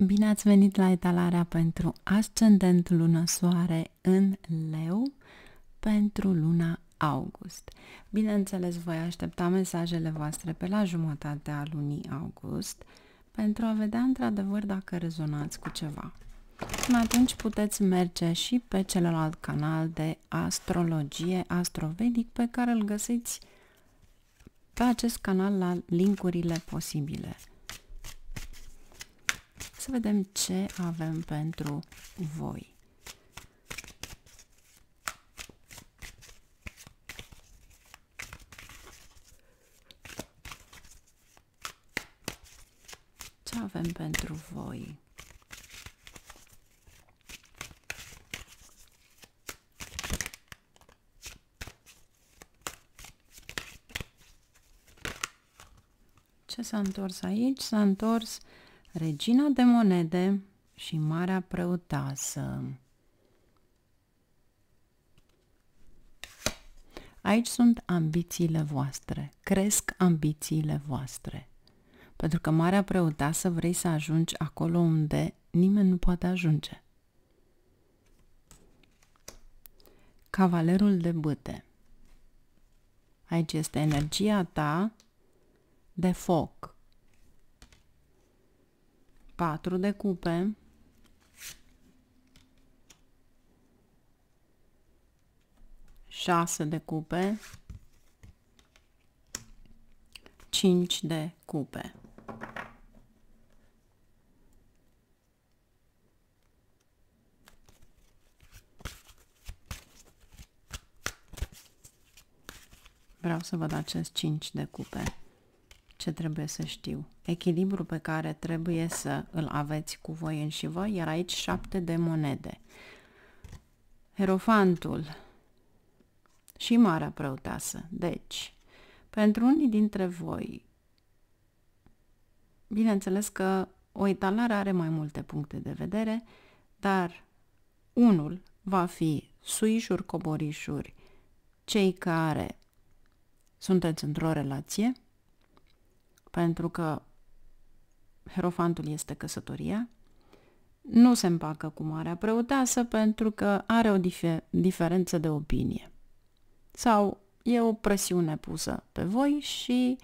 Bine ați venit la etalarea pentru ascendent lună soare în Leu pentru luna august. Bineînțeles, voi aștepta mesajele voastre pe la jumătatea lunii august pentru a vedea într-adevăr dacă rezonați cu ceva. Până atunci puteți merge și pe celălalt canal de astrologie astrovedic pe care îl găsiți pe acest canal la linkurile posibile. Să vedem ce avem pentru voi. Ce avem pentru voi? Ce s-a întors aici? S-a întors Regina de monede și Marea Preoteasă. Aici sunt ambițiile voastre, cresc ambițiile voastre. Pentru că Marea Preoteasă vrei să ajungi acolo unde nimeni nu poate ajunge. Cavalerul de bâte. Aici este energia ta de foc. 4 de cupe, 6 de cupe, 5 de cupe. Vreau să văd acest 5 de cupe. Ce trebuie să știu? Echilibru pe care trebuie să îl aveți cu voi înși vă, iar aici 7 de monede. Hierofantul și Marea Preoteasă. Deci, pentru unii dintre voi, bineînțeles că o etalare are mai multe puncte de vedere, dar unul va fi suișuri, coborișuri, cei care sunteți într-o relație, pentru că Hierofantul este căsătoria, nu se împacă cu Marea Preoteasă pentru că are o diferență de opinie. Sau e o presiune pusă pe voi și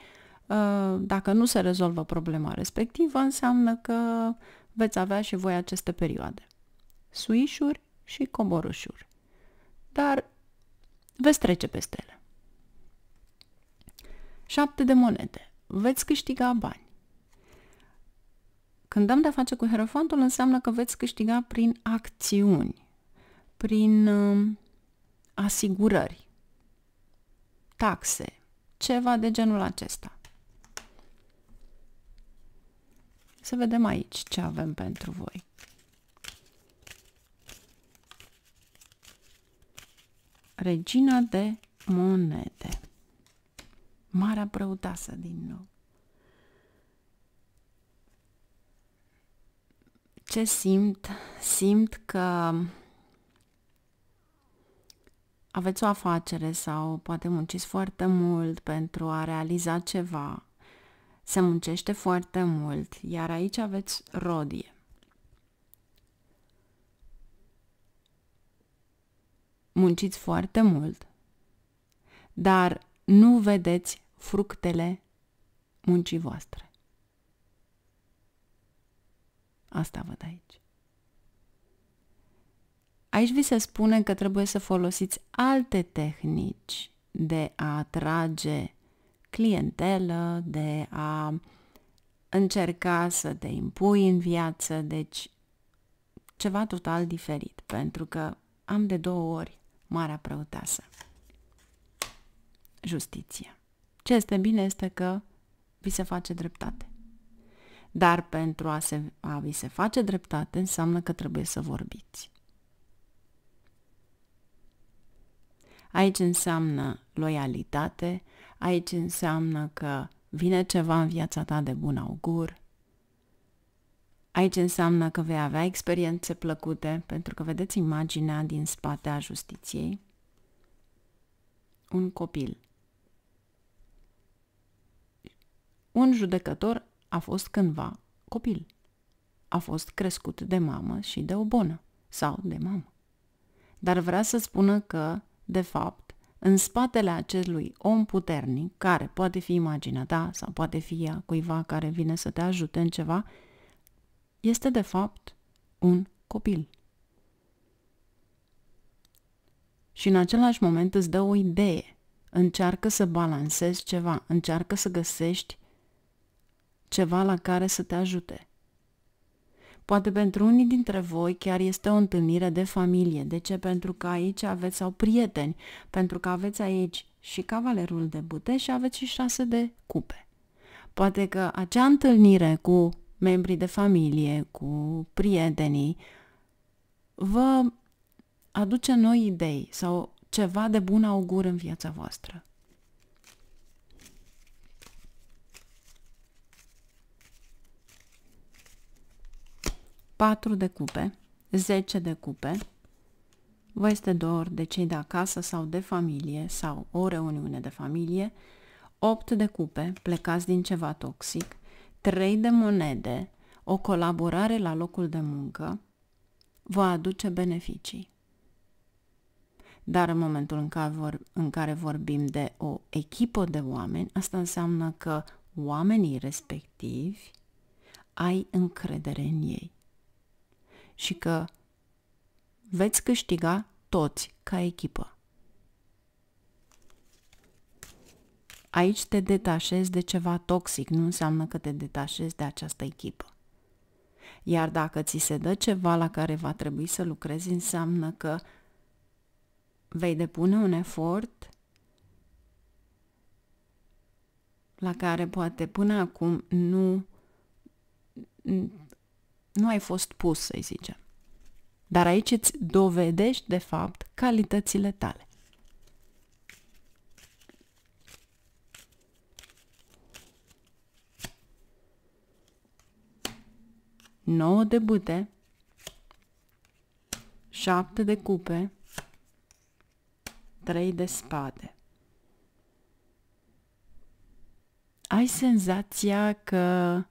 dacă nu se rezolvă problema respectivă, înseamnă că veți avea și voi aceste perioade. Suișuri și coborâșuri. Dar veți trece peste ele. 7 de monede. Veți câștiga bani. Când am de-a face cu Hierofantul, înseamnă că veți câștiga prin acțiuni, prin asigurări, taxe, ceva de genul acesta. Să vedem aici ce avem pentru voi. Regina de monede. Marea Preoteasă din nou. Ce simt? Simt că aveți o afacere sau poate munciți foarte mult pentru a realiza ceva. Se muncește foarte mult, iar aici aveți rodie. Munciți foarte mult, dar nu vedeți fructele muncii voastre. Asta văd aici. Aici vi se spune că trebuie să folosiți alte tehnici de a atrage clientelă, de a încerca să te impui în viață, deci ceva total diferit, pentru că am de 2 ori Marea Preoteasă. Justiția. Ce este bine este că vi se face dreptate. Dar pentru a vi se face dreptate înseamnă că trebuie să vorbiți. Aici înseamnă loialitate, aici înseamnă că vine ceva în viața ta de bun augur, aici înseamnă că vei avea experiențe plăcute, pentru că vedeți imaginea din spate a justiției. Un copil. Un judecător a fost cândva copil. a fost crescut de mamă și de o bonă sau de mamă. Dar vrea să spună că, de fapt, în spatele acelui om puternic, care poate fi imaginea ta sau poate fi a cuiva care vine să te ajute în ceva, este de fapt un copil. Și în același moment îți dă o idee. Încearcă să balancezi ceva, încearcă să găsești ceva la care să te ajute. Poate pentru unii dintre voi chiar este o întâlnire de familie. De ce? Pentru că aici aveți, sau prieteni, pentru că aveți aici și cavalerul de bute și aveți și 6 de cupe. Poate că acea întâlnire cu membrii de familie, cu prietenii, vă aduce noi idei sau ceva de bun augur în viața voastră. Patru de cupe, 10 de cupe, vă este dor de cei de acasă sau de familie sau o reuniune de familie, 8 de cupe, plecați din ceva toxic, 3 de monede, o colaborare la locul de muncă, vă aduce beneficii. Dar în momentul în care vorbim de o echipă de oameni, asta înseamnă că oamenii respectivi ai încredere în ei și că veți câștiga toți ca echipă. Aici te detașezi de ceva toxic, nu înseamnă că te detașezi de această echipă. Iar dacă ți se dă ceva la care va trebui să lucrezi, înseamnă că vei depune un efort la care poate până acum nu ai fost pus, să-i zicem. Dar aici îți dovedești, de fapt, calitățile tale. Nouă de bâte, 7 de cupe, 3 de spade. Ai senzația că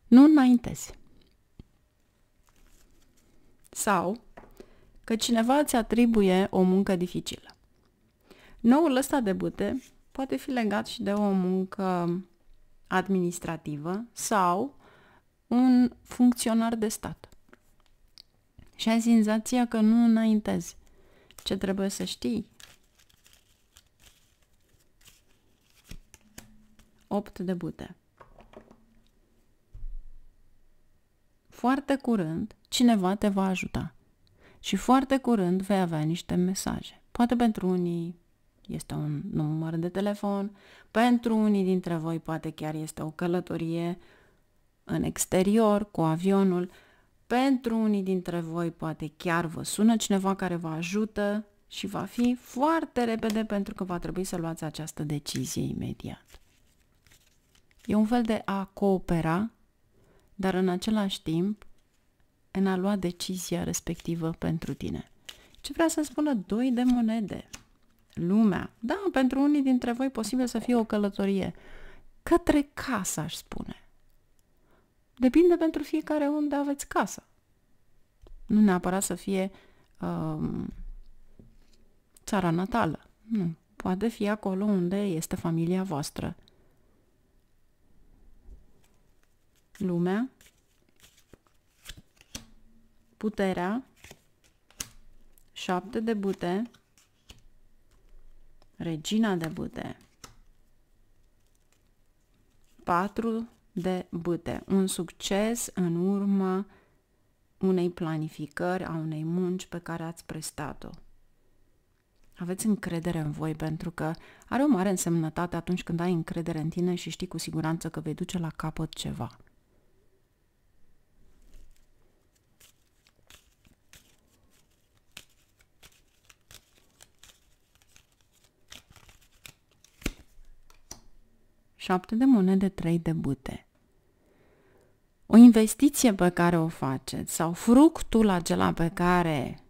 nu înaintezi. Sau că cineva îți atribuie o muncă dificilă. Noul ăsta de bâte poate fi legat și de o muncă administrativă sau un funcționar de stat. Și ai senzația că nu înaintezi. Ce trebuie să știi? 8 de bâte. Foarte curând, cineva te va ajuta. Și foarte curând vei avea niște mesaje. Poate pentru unii este un număr de telefon, pentru unii dintre voi poate chiar este o călătorie în exterior cu avionul, pentru unii dintre voi poate chiar vă sună cineva care vă ajută și va fi foarte repede pentru că va trebui să luați această decizie imediat. E un fel de a coopera, dar în același timp în a lua decizia respectivă pentru tine. Ce vrea să spună 2 de monede? Lumea. Da, pentru unii dintre voi posibil să fie o călătorie către casă, aș spune. Depinde pentru fiecare unde aveți casa. Nu neapărat să fie țara natală. Nu. Poate fi acolo unde este familia voastră. Lumea, puterea, 7 de bâte, regina de bâte, 4 de bâte, un succes în urma unei planificări, a unei munci pe care ați prestat-o. Aveți încredere în voi pentru că are o mare însemnătate atunci când ai încredere în tine și știi cu siguranță că vei duce la capăt ceva. Șapte de monede, 3 de bâte. O investiție pe care o faceți sau fructul acela pe care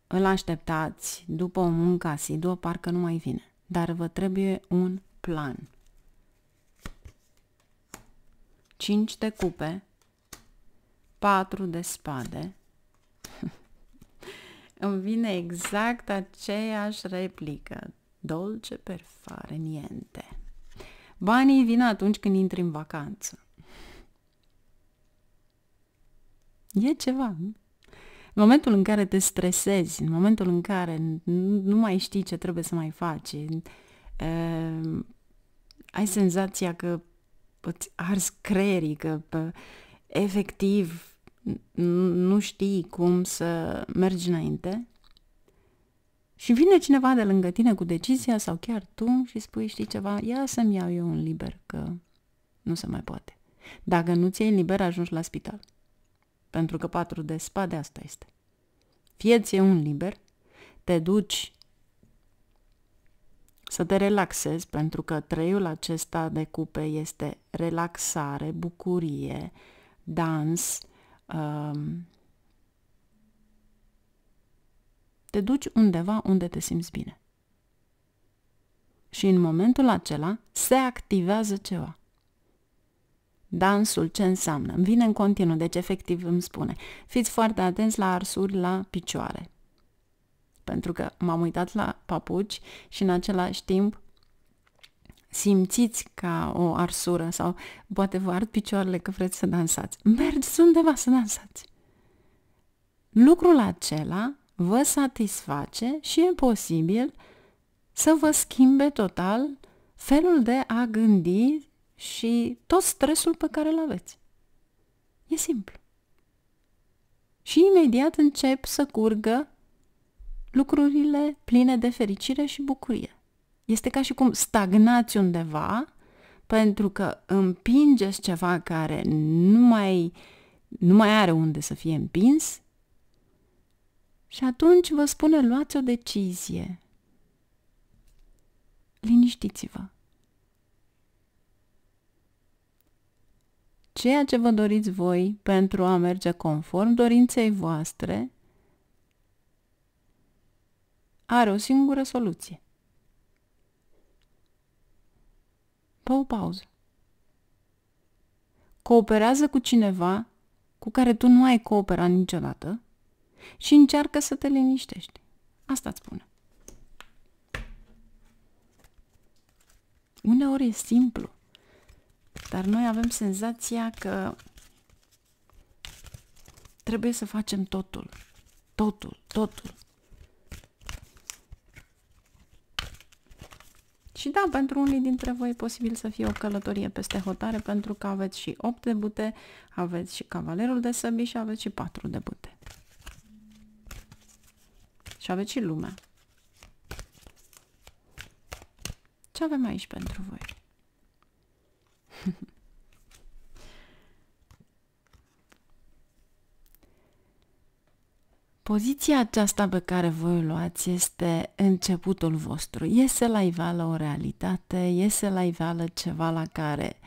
îl așteptați după o muncă asiduă, parcă nu mai vine. Dar vă trebuie un plan. 5 de cupe, 4 de spade, îmi vine exact aceeași replică. Dolce per fare niente. Banii vin atunci când intri în vacanță. E ceva. În momentul în care te stresezi, în momentul în care nu mai știi ce trebuie să mai faci, ai senzația că îți arzi creierii, că efectiv nu știi cum să mergi înainte și vine cineva de lângă tine cu decizia sau chiar tu și spui, știi ceva, ia să-mi iau eu un liber, că nu se mai poate. Dacă nu ți iei liber, ajungi la spital. Pentru că 4 de spade asta este. Fie ți un liber, te duci să te relaxezi, pentru că treiul acesta de cupe este relaxare, bucurie, dans. Te duci undeva unde te simți bine. Și în momentul acela se activează ceva. Dansul ce înseamnă? Îmi vine în continuu, deci efectiv îmi spune, fiți foarte atenți la arsuri la picioare. Pentru că m-am uitat la papuci și în același timp simțiți ca o arsură sau poate vă ard picioarele că vreți să dansați. Mergeți undeva să dansați. Lucrul acela vă satisface și e posibil să vă schimbe total felul de a gândi și tot stresul pe care îl aveți. E simplu. Și imediat încep să curgă lucrurile pline de fericire și bucurie. Este ca și cum stagnați undeva pentru că împingeți ceva care nu mai are unde să fie împins și atunci vă spune, luați o decizie. Liniștiți-vă. Ceea ce vă doriți voi pentru a merge conform dorinței voastre are o singură soluție. Fă o pauză. Cooperează cu cineva cu care tu nu ai cooperat niciodată și încearcă să te liniștești. Asta îți spune. Uneori e simplu, dar noi avem senzația că trebuie să facem totul. Și da, pentru unii dintre voi e posibil să fie o călătorie peste hotare, pentru că aveți și 8 de bute, aveți și cavalerul de săbii și aveți și 4 de bute. Și aveți și lumea. Ce avem aici pentru voi? Poziția aceasta pe care voi o luați este începutul vostru. Iese la iveală o realitate, iese la iveală ceva la care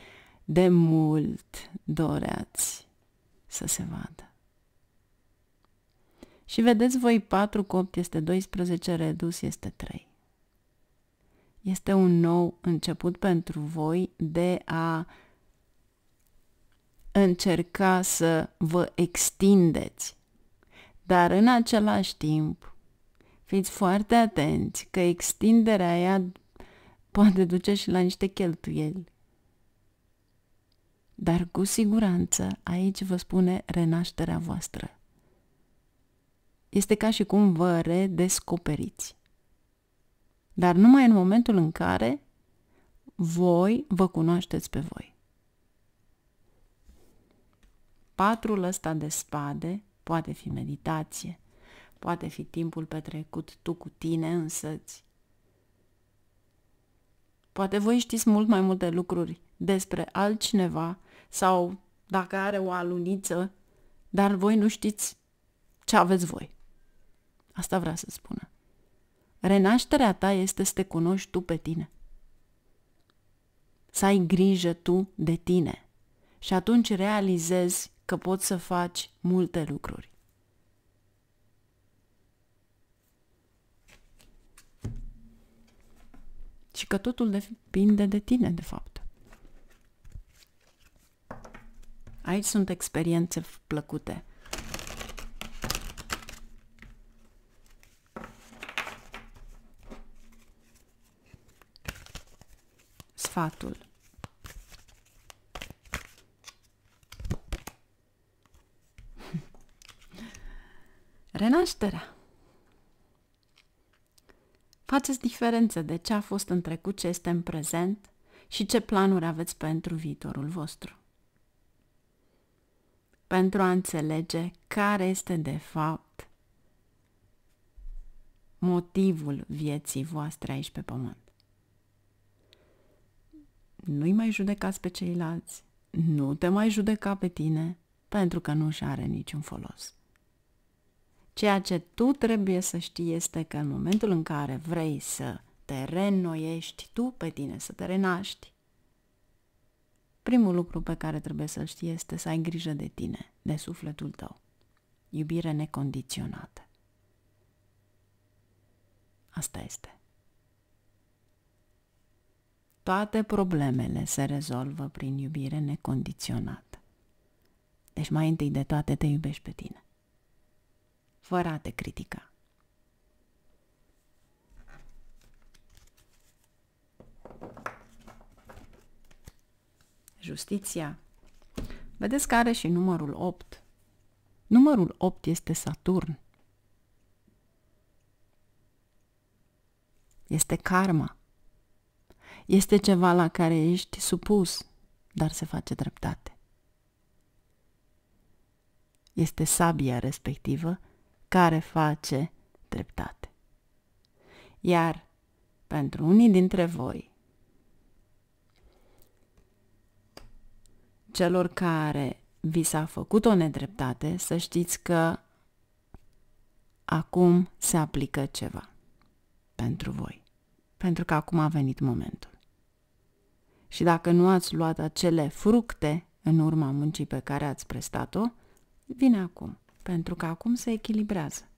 de mult doreați să se vadă. Și vedeți voi 4 cu 8 este 12, redus este 3. Este un nou început pentru voi de a încerca să vă extindeți. Dar în același timp, fiți foarte atenți că extinderea aia poate duce și la niște cheltuieli. Dar cu siguranță aici vă spune renașterea voastră. Este ca și cum vă redescoperiți. Dar numai în momentul în care voi vă cunoașteți pe voi. 4-ul ăsta de spade poate fi meditație, poate fi timpul petrecut tu cu tine însăți. Poate voi știți mult mai multe lucruri despre altcineva sau dacă are o aluniță, dar voi nu știți ce aveți voi. Asta vrea să spună. Renașterea ta este să te cunoști tu pe tine. Să ai grijă tu de tine. Și atunci realizezi că poți să faci multe lucruri. Și că totul depinde de tine, de fapt. Aici sunt experiențe plăcute. Sfatul. Renașterea. Faceți diferență de ce a fost în trecut, ce este în prezent și ce planuri aveți pentru viitorul vostru. Pentru a înțelege care este de fapt motivul vieții voastre aici pe pământ. Nu-i mai judecați pe ceilalți, nu te mai judeca pe tine, pentru că nu și are niciun folos. Ceea ce tu trebuie să știi este că în momentul în care vrei să te reînnoiești tu pe tine, să te renaști, primul lucru pe care trebuie să-l știi este să ai grijă de tine, de sufletul tău. Iubire necondiționată. Asta este. Toate problemele se rezolvă prin iubire necondiționată. Deci mai întâi de toate te iubești pe tine, fără a te critica. Justiția. Vedeți că are și numărul 8. Numărul 8 este Saturn. Este karma. Este ceva la care ești supus, dar se face dreptate. Este sabia respectivă care face dreptate. Iar pentru unii dintre voi, celor care vi s-a făcut o nedreptate, să știți că acum se aplică ceva pentru voi. Pentru că acum a venit momentul. Și dacă nu ați luat acele fructe în urma muncii pe care ați prestat-o, vine acum. Pentru că acum se echilibrează.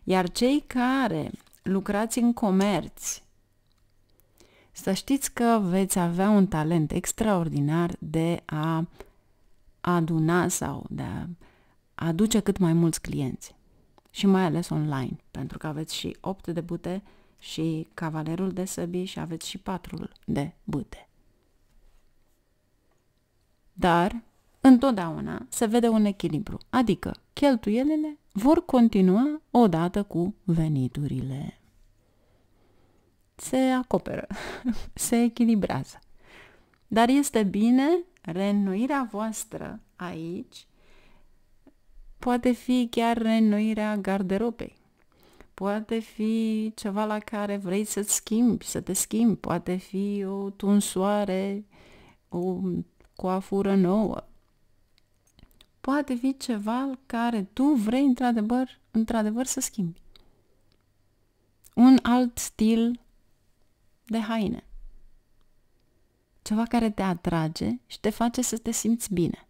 Iar cei care lucrați în comerț, să știți că veți avea un talent extraordinar de a aduna sau de a aduce cât mai mulți clienți. Și mai ales online, pentru că aveți și 8 de bâte și cavalerul de săbii și aveți și 4 de bâte. Dar întotdeauna se vede un echilibru, adică cheltuielile vor continua odată cu veniturile. Se acoperă, se echilibrează. Dar este bine, reînnoirea voastră aici poate fi chiar reînnoirea garderobei. Poate fi ceva la care vrei să-ți schimbi, să te schimbi. Poate fi o tunsoare, o coafură nouă. Poate fi ceva care tu vrei într-adevăr să schimbi. Un alt stil de haine. Ceva care te atrage și te face să te simți bine.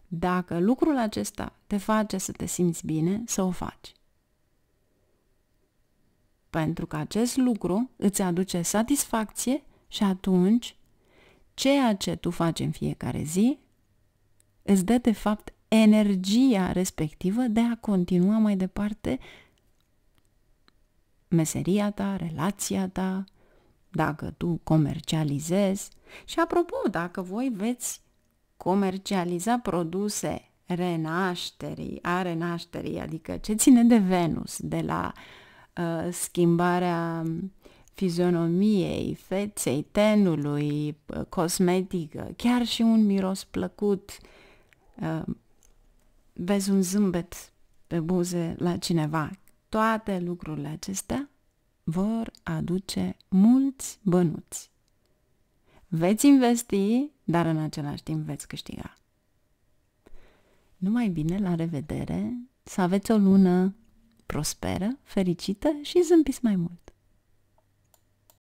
Dacă lucrul acesta te face să te simți bine, să o faci. Pentru că acest lucru îți aduce satisfacție și atunci ceea ce tu faci în fiecare zi îți dă de fapt energia respectivă de a continua mai departe meseria ta, relația ta, dacă tu comercializezi. Și apropo, dacă voi veți comercializa produse renașterii, adică ce ține de Venus, de la schimbarea fizionomiei, feței, tenului, cosmetică, chiar și un miros plăcut, vezi un zâmbet pe buze la cineva, toate lucrurile acestea vor aduce mulți bănuți. Veți investi, dar în același timp veți câștiga. Numai bine, la revedere, să aveți o lună prosperă, fericită și zâmbiți mai mult!